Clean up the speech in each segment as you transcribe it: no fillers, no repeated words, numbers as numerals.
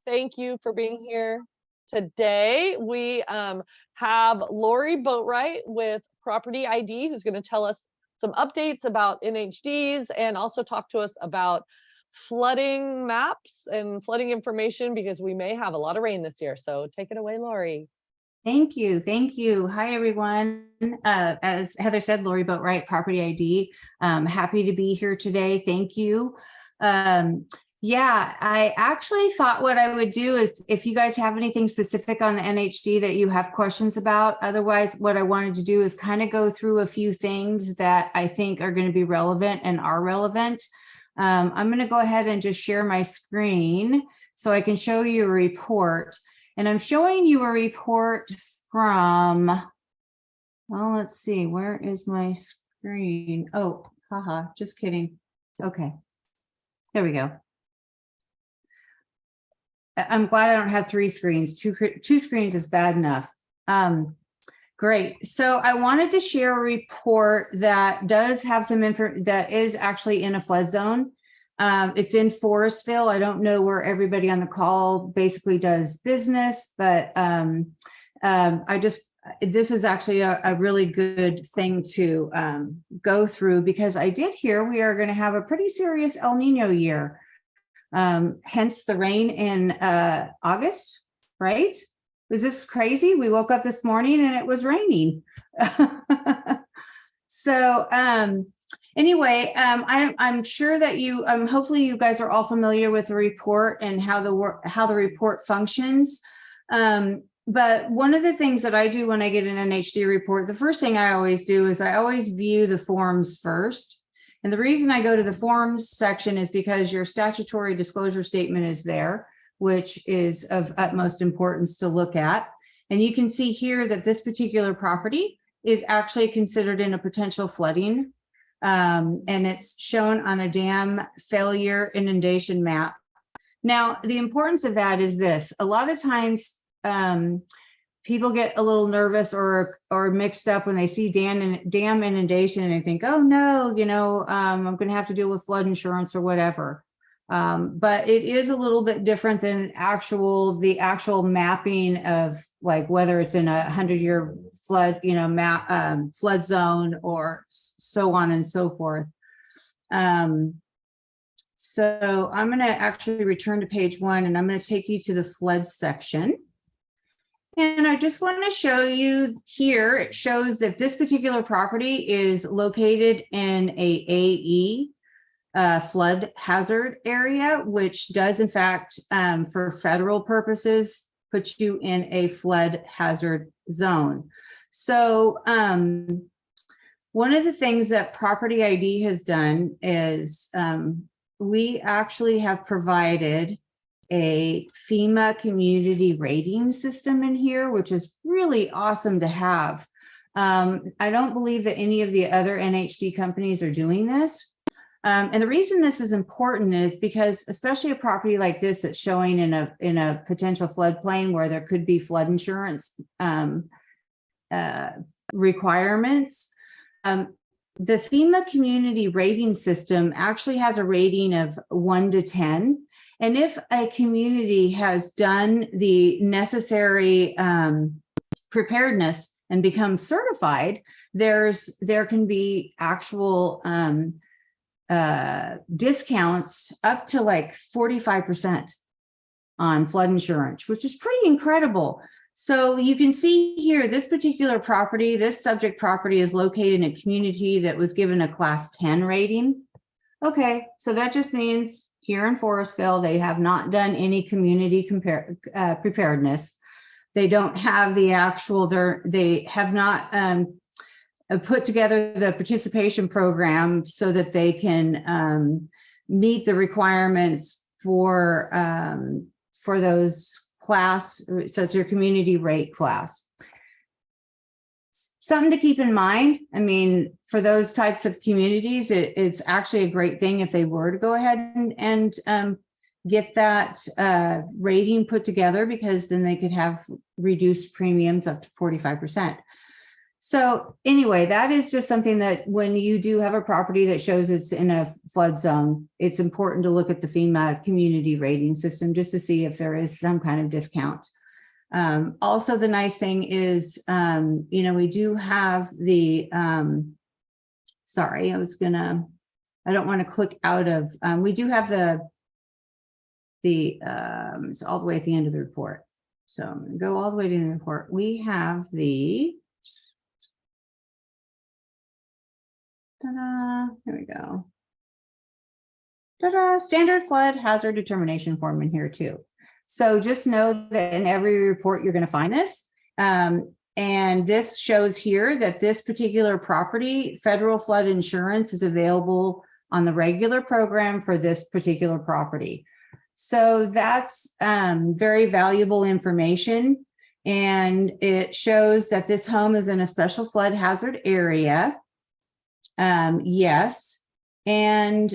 Thank you for being here today. We have Lori Boatwright with Property ID, who's going to tell us some updates about NHDs and also talk to us about flooding maps and flooding information because we may have a lot of rain this year. So take it away, Lori. Thank you. Thank you. Hi, everyone. As Heather said, Lori Boatwright, Property ID. Happy to be here today. Thank you. Yeah, I actually thought what I would do is if you guys have anything specific on the NHD that you have questions about, otherwise what I wanted to do is kind of go through a few things that I think are going to be relevant and are relevant. I'm going to go ahead and just share my screen so I can show you a report. And I'm showing you a report from, well, let's see, where is my screen? Oh, haha, just kidding. Okay, there we go. I'm glad I don't have three screens. Two screens is bad enough. Great. So I wanted to share a report that does have some info that is actually in a flood zone. It's in Forestville. I don't know where everybody on the call basically does business, but this is actually a really good thing to go through because I did hear we are going to have a pretty serious El Nino year. Hence the rain in August, right? Was this crazy? We woke up this morning and it was raining. So anyway, I'm sure that you, hopefully you guys are all familiar with the report and how the report functions. But one of the things that I do when I get an NHD report, the first thing I always do is I always view the forms first. And the reason I go to the forms section is because your statutory disclosure statement is there, which is of utmost importance to look at. And you can see here that this particular property is actually considered in a potential flooding. And it's shown on a dam failure inundation map. Now, the importance of that is this. A lot of times, people get a little nervous or mixed up when they see dam inundation and they think, oh no, I'm going to have to deal with flood insurance or whatever. But it is a little bit different than the actual mapping of like whether it's in a 100-year flood, flood zone or so on and so forth. So I'm going to actually return to page 1 and I'm going to take you to the flood section. And I just want to show you here, it shows that this particular property is located in a AE flood hazard area, which does in fact, for federal purposes, put you in a flood hazard zone. So one of the things that Property ID has done is we actually have provided a FEMA community rating system in here, which is really awesome to have. I don't believe that any of the other NHD companies are doing this. And the reason this is important is because, especially a property like this that's showing in a potential floodplain where there could be flood insurance requirements, the FEMA community rating system actually has a rating of 1 to 10. And if a community has done the necessary preparedness and become certified, there can be actual discounts up to like 45% on flood insurance, which is pretty incredible. So you can see here, this particular property, this subject property is located in a community that was given a class 10 rating. Okay, so that just means here in Forestville, they have not done any community preparedness. They don't have the actual, they have not put together the participation program so that they can meet the requirements for those class, so it's your community rate class. Something to keep in mind. I mean, for those types of communities, it's actually a great thing if they were to go ahead and get that rating put together, because then they could have reduced premiums up to 45%. So anyway, that is just something that when you do have a property that shows it's in a flood zone, it's important to look at the FEMA community rating system just to see if there is some kind of discount. Also, the nice thing is, we do have the, sorry, I don't want to click out of, we do have it's all the way at the end of the report. So I'm going to go all the way to the report. We have the, ta-da, here we go. Ta-da, standard flood hazard determination form in here too. So just know that in every report, you're going to find this. And this shows here that this particular property, federal flood insurance is available on the regular program for this particular property. So that's very valuable information. And it shows that this home is in a special flood hazard area. Yes. And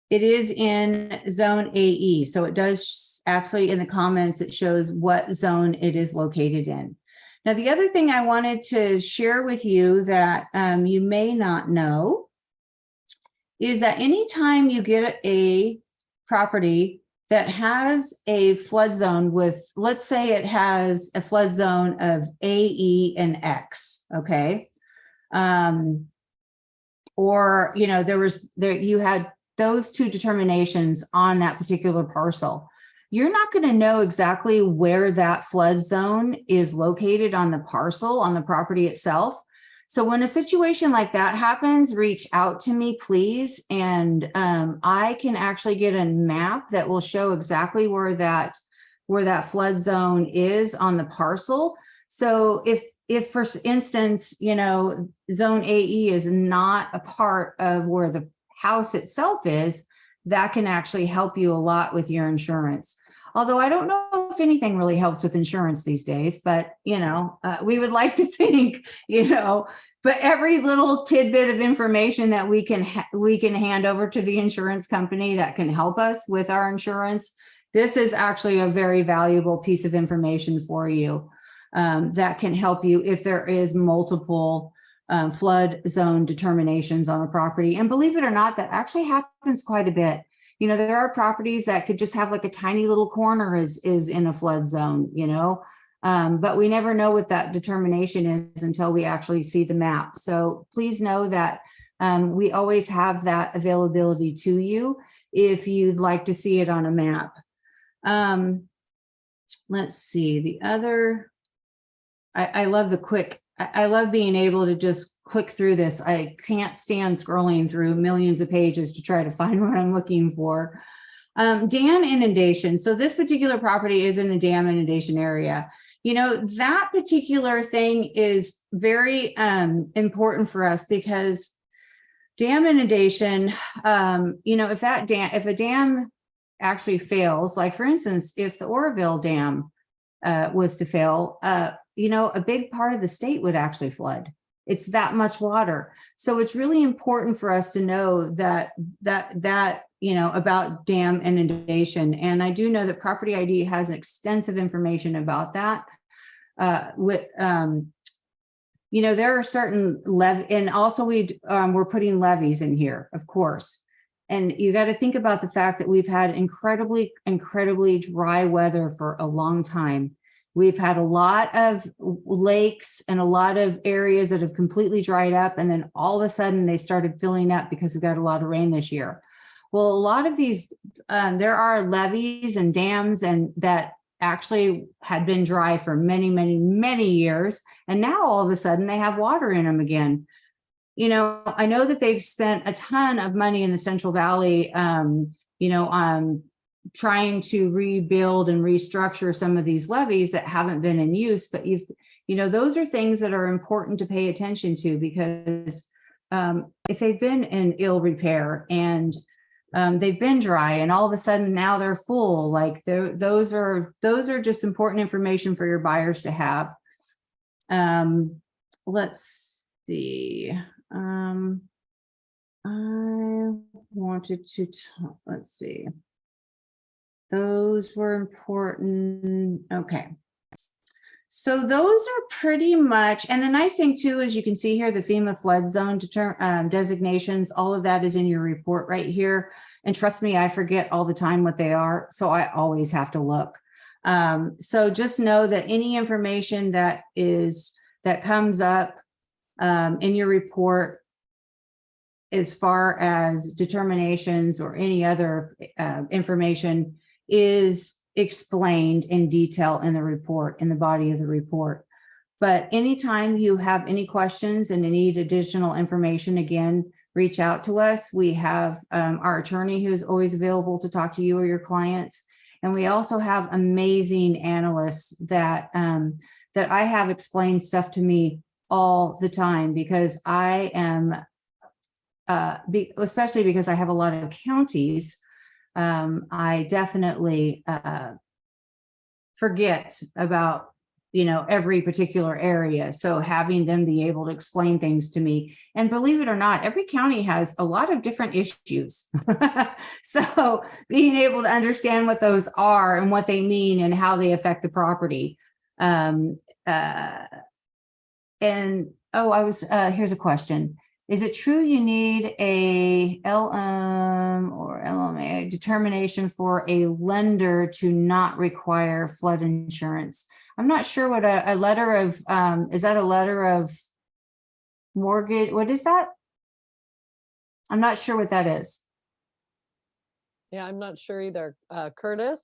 it is in zone AE. So it does actually, in the comments, it shows what zone it is located in. Now, the other thing I wanted to share with you that you may not know is that anytime you get a property that has a flood zone with, let's say it has a flood zone of AE and X, okay? Or, you had those two determinations on that particular parcel. You're not going to know exactly where that flood zone is located on the parcel, on the property itself. So when a situation like that happens, reach out to me, please. And I can actually get a map that will show exactly where that flood zone is on the parcel. So if for instance, zone AE is not a part of where the house itself is, that can actually help you a lot with your insurance. Although I don't know if anything really helps with insurance these days, but we would like to think, but every little tidbit of information that we can hand over to the insurance company that can help us with our insurance. This is actually a very valuable piece of information for you that can help you if there is multiple flood zone determinations on a property. And believe it or not, that actually happens quite a bit. There are properties that could just have like a tiny little corner is in a flood zone, but we never know what that determination is until we actually see the map. So please know that we always have that availability to you if you'd like to see it on a map. Let's see the other. I love I love being able to just click through this. I can't stand scrolling through millions of pages to try to find what I'm looking for. Dam inundation. So this particular property is in a dam inundation area. That particular thing is very important for us because dam inundation, if a dam actually fails, like for instance, if the Oroville Dam was to fail, a big part of the state would actually flood. It's that much water. So it's really important for us to know that about dam inundation. And I do know that Property ID has extensive information about that. There are certain and also we're putting levees in here, of course. And you got to think about the fact that we've had incredibly, incredibly dry weather for a long time. We've had a lot of lakes and a lot of areas that have completely dried up. And then all of a sudden they started filling up because we got a lot of rain this year. Well, a lot of these, there are levees and dams and that actually had been dry for many, many, many years. And now all of a sudden they have water in them again. I know that they've spent a ton of money in the Central Valley, trying to rebuild and restructure some of these levees that haven't been in use, but those are things that are important to pay attention to because if they've been in ill repair and they've been dry and all of a sudden now they're full, like those are just important information for your buyers to have. Let's see. I wanted to let's see. Those were important. Okay. So those are pretty much, and the nice thing too, is you can see here, the FEMA flood zone designations, all of that is in your report right here. And trust me, I forget all the time what they are. So I always have to look. So just know that any information that comes up in your report, as far as determinations or any other information, is explained in detail in the report, in the body of the report. But anytime you have any questions and need additional information, again, reach out to us. We have our attorney who's always available to talk to you or your clients. And we also have amazing analysts that I have explained stuff to me all the time, because I am, especially because I have a lot of counties, I definitely forget about, every particular area. So having them be able to explain things to me, and believe it or not, every county has a lot of different issues. So being able to understand what those are and what they mean and how they affect the property. Here's a question. Is it true you need a LM or LMA determination for a lender to not require flood insurance? I'm not sure what a letter of, is that a letter of mortgage? What is that? I'm not sure what that is. Yeah, I'm not sure either. Curtis,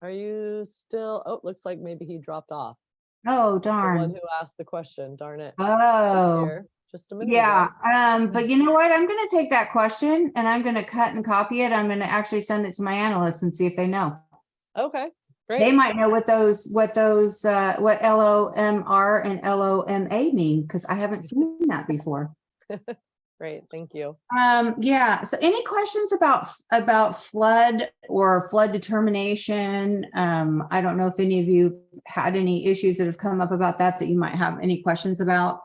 are you still? Oh, looks like maybe he dropped off. Oh, The one darn. who asked the question, darn it. Oh, Here, just a minute yeah. ago. But you know what? I'm going to take that question and I'm going to cut and copy it. I'm going to actually send it to my analysts and see if they know. Okay, They great. might know what LOMR and LOMA mean, because I haven't seen that before. Great, thank you. Yeah. So any questions about flood or flood determination? I don't know if any of you had any issues that have come up about that you might have any questions about.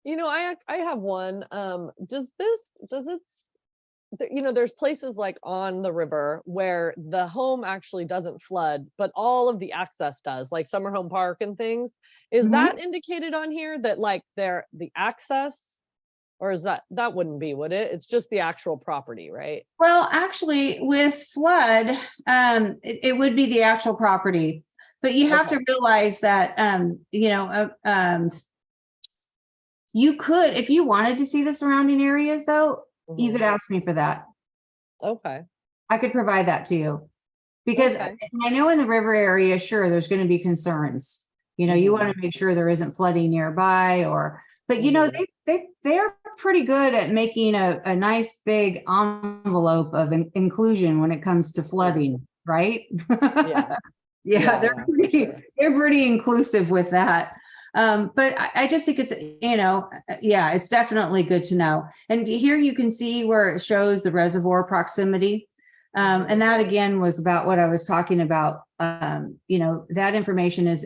I have one. Does there's places like on the river where the home actually doesn't flood, but all of the access does, like Summer Home Park and things. Is that indicated on here that like the access, or is that wouldn't be, would it? It's just the actual property, right? Well, actually, with flood, it would be the actual property, but you have to realize that, you could, if you wanted to see the surrounding areas, though, you could ask me for that. Okay. I could provide that to you, because I know in the river area, sure, there's going to be concerns. You want to make sure there isn't flooding nearby, but they're pretty good at making a nice big envelope of inclusion when it comes to flooding, right? Yeah. They're pretty inclusive with that. But I just think it's, it's definitely good to know. And here you can see where it shows the reservoir proximity. And that again was about what I was talking about. That information is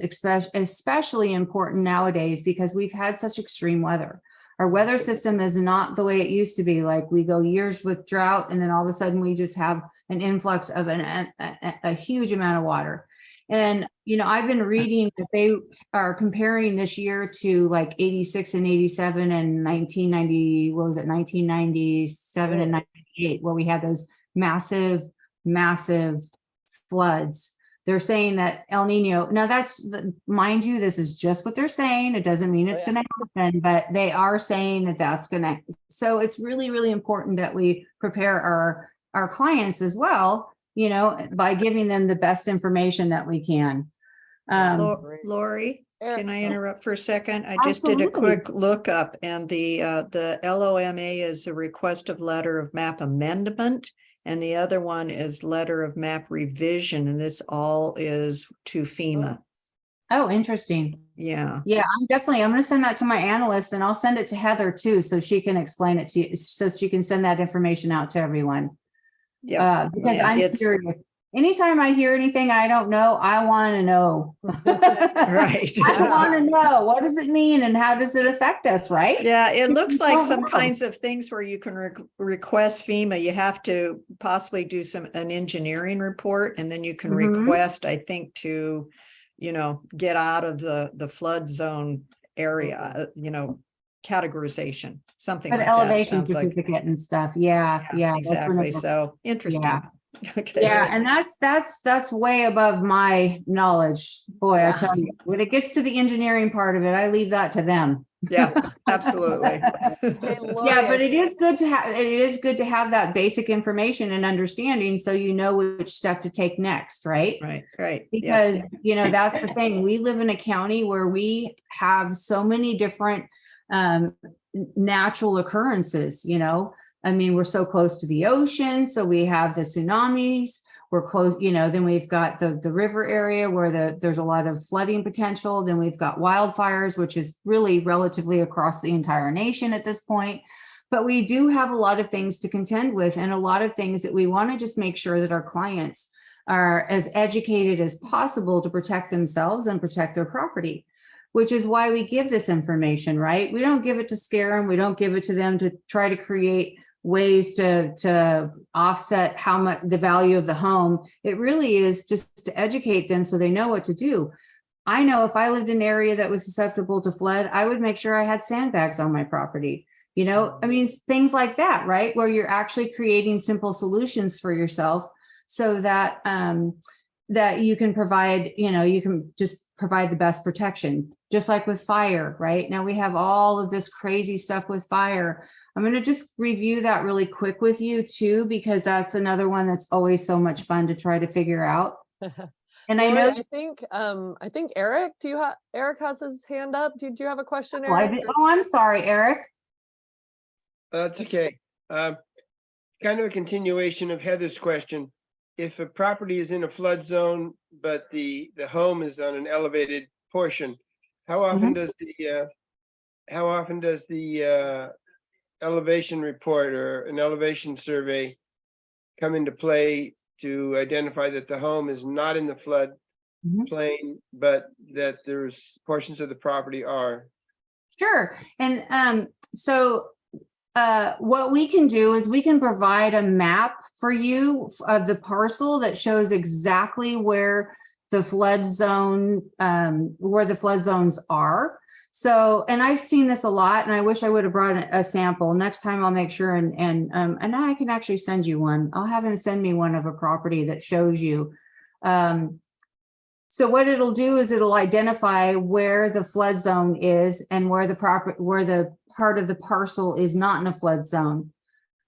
especially important nowadays because we've had such extreme weather. Our weather system is not the way it used to be. Like we go years with drought and then all of a sudden we just have an influx of a huge amount of water. And, I've been reading that they are comparing this year to like 86 and 87 and 1997 and 98, where we had those massive floods. They're saying that El Nino, now mind you, this is just what they're saying. It doesn't mean it's going to happen, but they are saying that that's going to. So it's really, really important that we prepare our clients as well, by giving them the best information that we can. Lori, can I interrupt for a second? I just did a quick lookup, and the LOMA is a request of letter of map amendment, and the other one is letter of map revision, and this all is to FEMA. Oh, interesting. Yeah. I'm going to send that to my analyst, and I'll send it to Heather too, so she can explain it to you, so she can send that information out to everyone. Yeah. Because I'm curious. Anytime I hear anything I don't know, I want to know. Right. I want to know, what does it mean and how does it affect us, right? Yeah, it looks like some kinds of things where you can request FEMA. You have to possibly do an engineering report, and then you can request, I think, to get out of the flood zone area, categorization, something But like that. elevation Sounds like, certificate and stuff. Yeah. That's when exactly. it's- So interesting. Yeah. Okay. Yeah, and that's way above my knowledge. Boy, I tell you, when it gets to the engineering part of it, I leave that to them. Yeah, absolutely. Hey, Lori, Yeah, but it is good to have that basic information and understanding so you know which step to take next, right? Right, great. Yep. Because that's the thing. We live in a county where we have so many different natural occurrences, I mean, we're so close to the ocean, so we have the tsunamis. We're close, then we've got the river area where there's a lot of flooding potential. Then we've got wildfires, which is really relatively across the entire nation at this point. But we do have a lot of things to contend with and a lot of things that we want to just make sure that our clients are as educated as possible to protect themselves and protect their property, which is why we give this information, right? We don't give it to scare them. We don't give it to them to try to create ways to offset how much the value of the home. It really is just to educate them so they know what to do. I know if I lived in an area that was susceptible to flood, I would make sure I had sandbags on my property. I mean, things like that, right? Where you're actually creating simple solutions for yourself so that that you can provide, you can just provide the best protection, just like with fire, right? Now we have all of this crazy stuff with fire. I'm going to just review that really quick with you too, because that's another one that's always so much fun to try to figure out. And Lori, I know, I think Eric, Eric has his hand up. Did you have a question, oh, Eric? I'm sorry, Eric. That's okay. Kind of a continuation of Heather's question. If a property is in a flood zone, but the home is on an elevated portion, how often does the elevation report or an elevation survey come into play to identify that the home is not in the flood plain, but that there's portions of the property are? Sure. And so what we can do is we can provide a map for you of the parcel that shows exactly where the flood zone, where the flood zones are. So, and I've seen this a lot, and I wish I would have brought a sample. Next time I'll make sure and I can actually send you one. I'll have him send me one of a property that shows you. So what it'll do is it'll identify where the flood zone is and where the part of the parcel is not in a flood zone.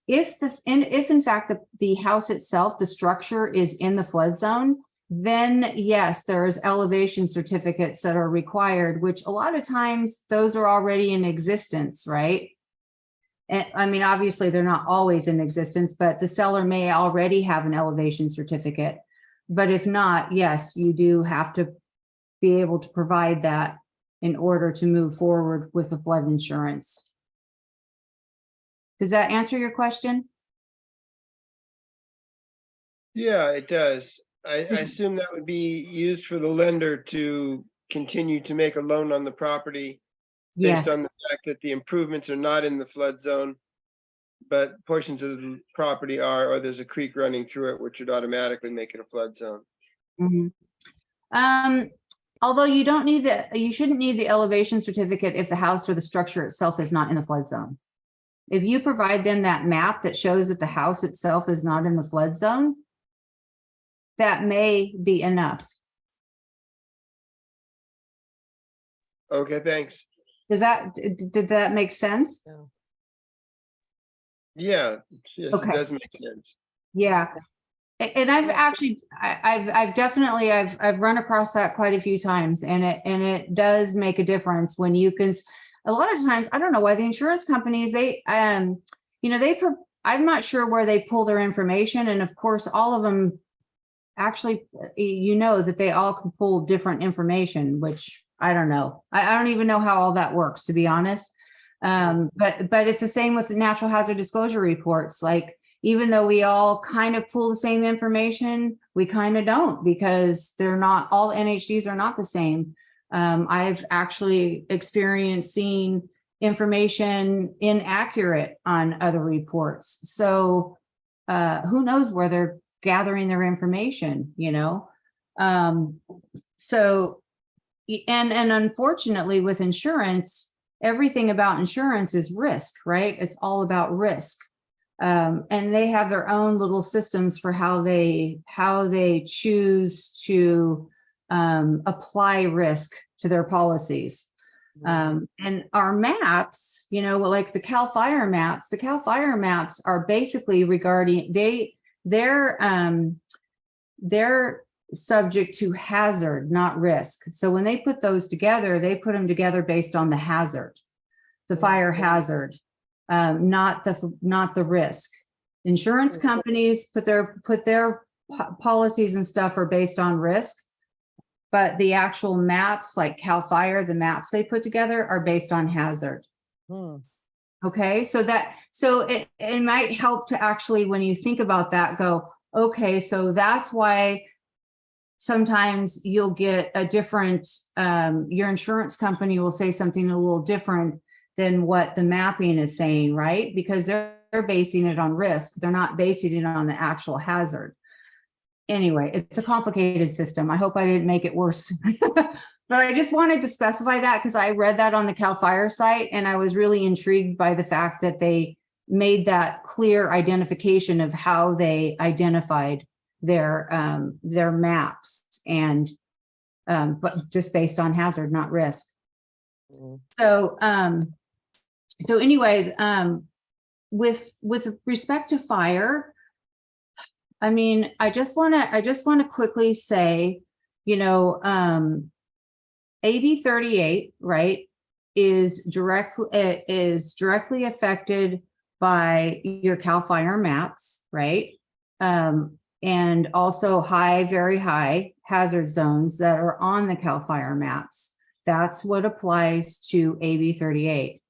If in fact the house itself, the structure is in the flood zone, then yes, there's elevation certificates that are required, which a lot of times those are already in existence, right? And I mean, obviously they're not always in existence, but the seller may already have an elevation certificate. But if not, yes, you do have to be able to provide that in order to move forward with the flood insurance. Does that answer your question? Yeah, it does. I assume that would be used for the lender to continue to make a loan on the property based Yes. on the fact that the improvements are not in the flood zone, but portions of the property are, or there's a creek running through it, which would automatically make it a flood zone. Although you shouldn't need the elevation certificate if the house or the structure itself is not in the flood zone. If you provide them that map that shows that the house itself is not in the flood zone, that may be enough. Okay, thanks. Did that make sense? Yeah, yes, Okay. it does make sense. Yeah. And I've actually, I've definitely, I've run across that quite a few times, and it does make a difference when you can, a lot of times, I don't know why the insurance companies, I'm not sure where they pull their information. And of course, all of them actually, that they all can pull different information, which I don't know. I don't even know how all that works, to be honest. But it's the same with the natural hazard disclosure reports. Like, even though we all kind of pull the same information, we kind of don't, because they're not, all NHDs are not the same. I've actually experienced seeing information inaccurate on other reports. So who knows where they're gathering their information, So, and unfortunately with insurance, everything about insurance is risk, right? It's all about risk. And they have their own little systems for how they choose to apply risk to their policies. And our maps, you know, like the CAL FIRE maps are basically regarding, they're subject to hazard, not risk. So when they put those together, they put them together based on the hazard, the fire hazard, not the risk. Insurance companies put their policies and stuff are based on risk, but the actual maps, like CAL FIRE, the maps they put together are based on hazard. Okay, so it might help to actually, when you think about that, go, okay, so that's why sometimes you'll get a different, your insurance company will say something a little different than what the mapping is saying, right? Because they're basing it on risk. They're not basing it on the actual hazard. Anyway, it's a complicated system. I hope I didn't make it worse. But I just wanted to specify that because I read that on the CAL FIRE site and I was really intrigued by the fact that they made that clear identification of how they identified their maps, and but just based on hazard, not risk. So anyway, with respect to fire, I mean, I just want to quickly say, you know, AB 38, right, is directly affected by your CAL FIRE maps, right? And also very high hazard zones that are on the CAL FIRE maps. That's what applies to AB 38.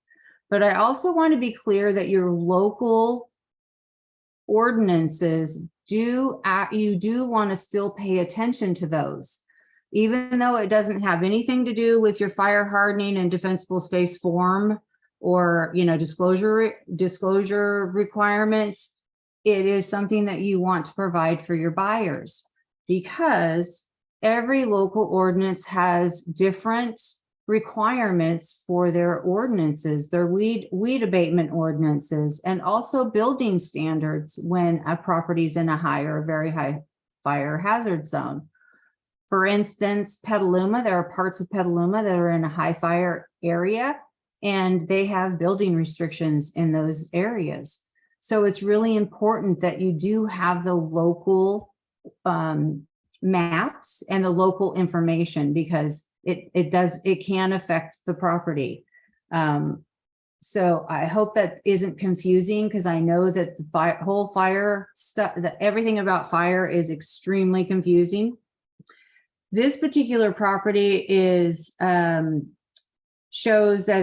But I also want to be clear that your local ordinances you do want to still pay attention to those, even though it doesn't have anything to do with your fire hardening and defensible space form or, you know, disclosure requirements. It is something that you want to provide for your buyers, because every local ordinance has different requirements for their ordinances, their weed abatement ordinances, and also building standards when a property is in a high or very high fire hazard zone. For instance, Petaluma, there are parts of Petaluma that are in a high fire area, and they have building restrictions in those areas. So it's really important that you do have the local maps and the local information, because it can affect the property. So I hope that isn't confusing, because I know that the whole fire stuff, that everything about fire is extremely confusing. This particular property is shows that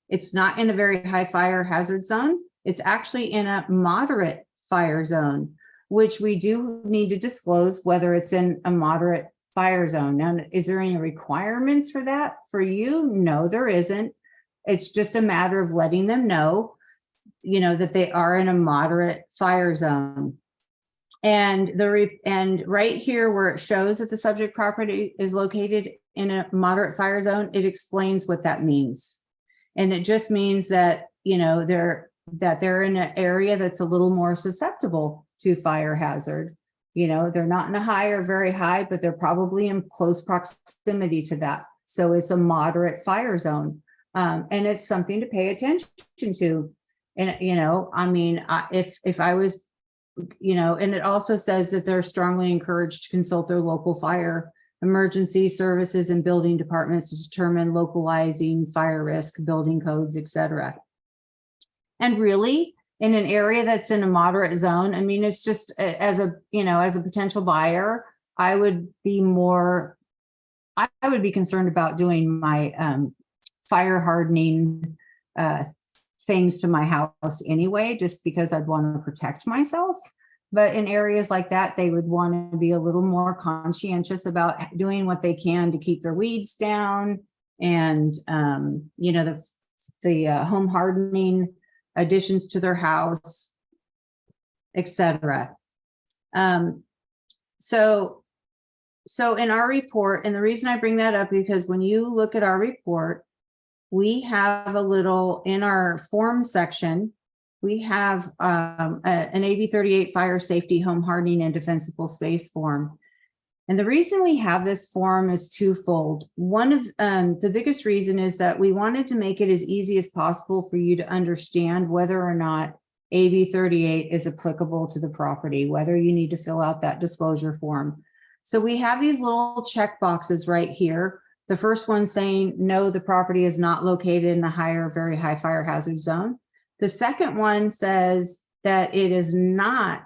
it's not in a very high fire hazard zone. It's actually in a moderate fire zone, which we do need to disclose whether it's in a moderate fire zone. Now, is there any requirements for that for you? No, there isn't. It's just a matter of letting them know, you know, that they are in a moderate fire zone. And right here where it shows that the subject property is located in a moderate fire zone, it explains what that means. And it just means that, you know, they're in an area that's a little more susceptible to fire hazard. You know, they're not in a high or very high, but they're probably in close proximity to that. So it's a moderate fire zone. And it's something to pay attention to. And, you know, I mean, if I was, you know, and it also says that they're strongly encouraged to consult their local fire emergency services and building departments to determine localizing fire risk, building codes, etc. And really, in an area that's in a moderate zone, I mean, it's just as a potential buyer, I would be concerned about doing my fire hardening things to my house anyway, just because I'd want to protect myself. But in areas like that, they would want to be a little more conscientious about doing what they can to keep their weeds down, and you know, the home hardening additions to their house, etc. So in our report, and the reason I bring that up, because when you look at our report, we have a little, in our form section, we have an AB 38 fire safety, home hardening, and defensible space form. And the reason we have this form is twofold. One of the biggest reason is that we wanted to make it as easy as possible for you to understand whether or not AB 38 is applicable to the property, whether you need to fill out that disclosure form. So we have these little check boxes right here. The first one saying, no, the property is not located in a high or very high fire hazard zone. The second one says that it is not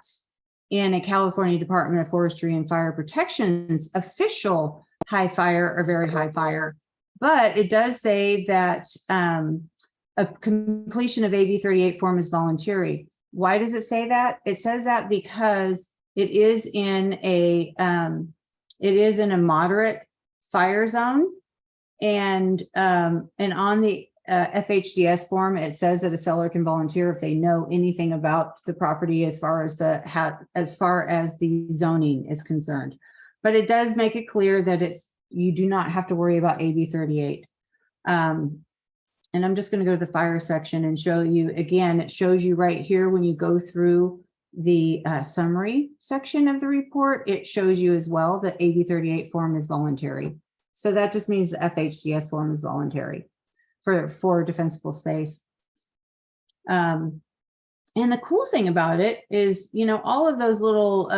in a California Department of Forestry and Fire Protection's official high fire or very high fire, but it does say that a completion of AB 38 form is voluntary. Why does it say that? It says that because it is in a moderate fire zone, and on the FHDS form, it says that a seller can volunteer if they know anything about the property as far as the zoning is concerned. But it does make it clear that you do not have to worry about AB 38. And I'm just going to go to the fire section and show you again. It shows you right here when you go through the summary section of the report, it shows you as well that AB 38 form is voluntary. So that just means the FHDS form is voluntary for defensible space. And the cool thing about it is, you know, all of those little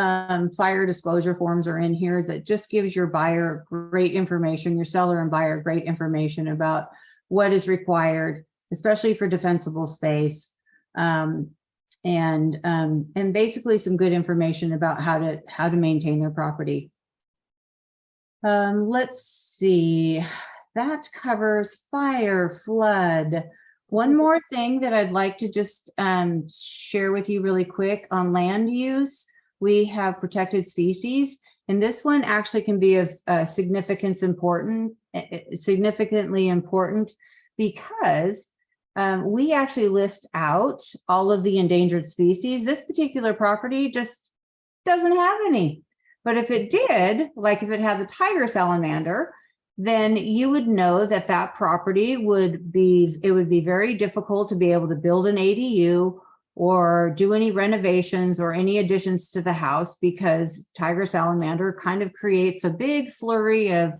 fire disclosure forms are in here that just gives your buyer great information, your seller and buyer great information about what is required, especially for defensible space. And basically some good information about how to maintain their property. Let's see, that covers fire, flood. One more thing that I'd like to just share with you really quick on land use. We have protected species, and this one actually can be of significantly important because we actually list out all of the endangered species. This particular property just doesn't have any. But if it did, like if it had the tiger salamander, then you would know that that property would be very difficult to be able to build an ADU or do any renovations or any additions to the house, because tiger salamander kind of creates a big flurry of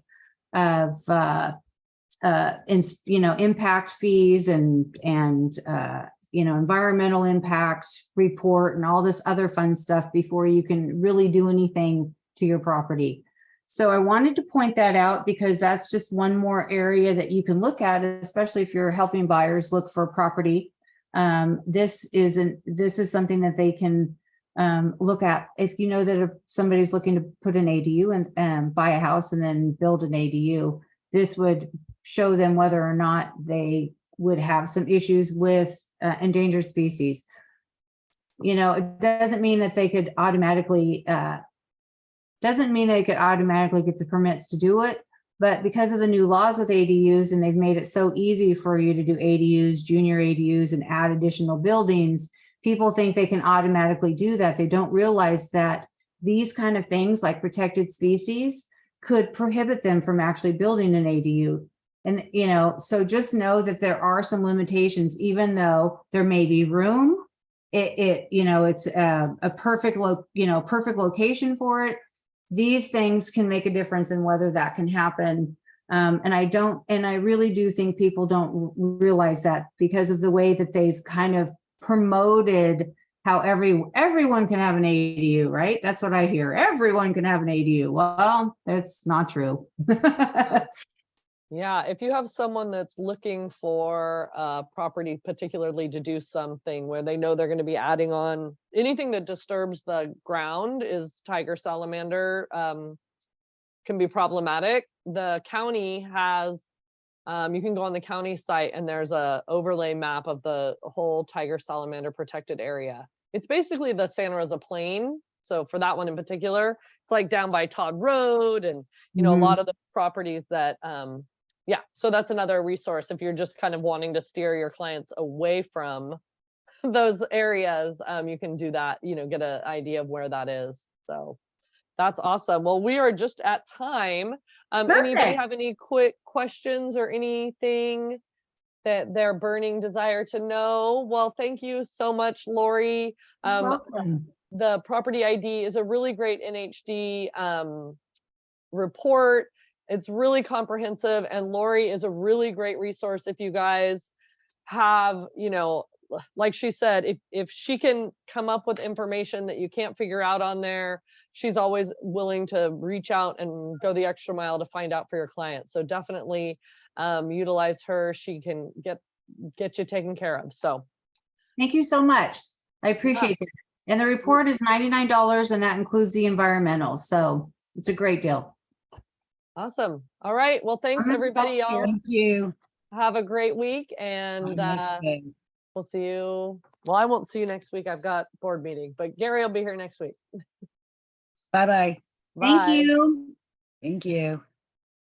impact fees and environmental impact report and all this other fun stuff before you can really do anything to your property. So I wanted to point that out because that's just one more area that you can look at, especially if you're helping buyers look for property. This is something that they can look at. If you know that if somebody's looking to put an ADU and buy a house and then build an ADU, this would show them whether or not they would have some issues with endangered species. You know, it doesn't mean that they could automatically get the permits to do it, but because of the new laws with ADUs, and they've made it so easy for you to do ADUs, junior ADUs, and add additional buildings, people think they can automatically do that. They don't realize that these kind of things like protected species could prohibit them from actually building an ADU. And, you know, so just know that there are some limitations, even though there may be room. It's a perfect location for it. These things can make a difference in whether that can happen. And I really do think people don't realize that because of the way that they've kind of promoted how everyone can have an ADU, right? That's what I hear. Everyone can have an ADU. Well, that's not true. Yeah, if you have someone that's looking for property, particularly to do something where they know they're going to be adding on anything that disturbs the ground, is tiger salamander can be problematic. The county has, you can go on the county site and there's a overlay map of the whole tiger salamander protected area. It's basically the Santa Rosa Plain. So for that one in particular, it's like down by Todd Road and, you know, a lot of the properties that, yeah, so that's another resource if you're just kind of wanting to steer your clients away from those areas. You can do that, you know, get an idea of where that is. So That's awesome. Well, we are just at time. Anybody Perfect. have any quick questions or anything that their burning desire to know? Well, thank you so much, Lori. Welcome. The property ID is a really great NHD report. It's really comprehensive, and Lori is a really great resource if you guys have, like she said, if she can come up with information that you can't figure out on there, she's always willing to reach out and go the extra mile to find out for your clients. So definitely utilize her. She can get you taken care of. So Thank you so much. I appreciate it. And the report is $99, and that includes the environmental. So it's a great deal. awesome. All right. Well, thanks I'm gonna everybody. stop Y'all sharing. Thank you. have a great week, and we'll see you. Well, I won't see you next week. I've got board meeting, but Gary will be here next week. Bye-bye. Thank Bye. you. Thank you.